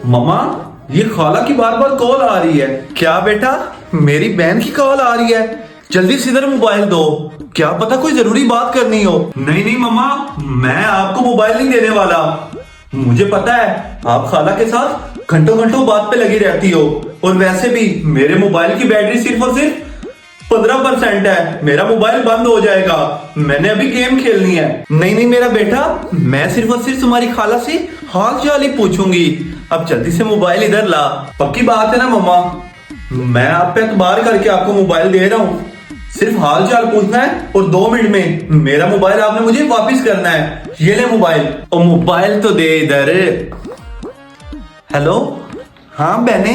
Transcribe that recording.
मम्मा, ये खाला की बार बार कॉल आ रही है। क्या बेटा, मेरी बहन की कॉल आ रही है। जल्दी से इधर मोबाइल दो, क्या पता कोई जरूरी बात करनी हो। नहीं नहीं मम्मा, मैं आपको मोबाइल नहीं देने वाला। मुझे पता है आप खाला के साथ घंटों घंटों बात पे लगी रहती हो, और वैसे भी मेरे मोबाइल की बैटरी सिर्फ और सिर्फ 15% है। मेरा मोबाइल बंद हो जाएगा, मैंने अभी गेम खेलनी है। नहीं नहीं मेरा बेटा, मैं सिर्फ और सिर्फ तुम्हारी खाला से हाल चाल ही पूछूंगी। अब जल्दी से मोबाइल इधर ला। पक्की बात है ना मम्मा, मैं आप पे एतबार करके आपको मोबाइल दे रहा हूँ। सिर्फ हाल चाल पूछना है और 2 मिनट में मेरा मोबाइल आपने मुझे वापस करना है। ये ले मोबाइल, और मोबाइल तो दे इधर। हेलो, हाँ बहने,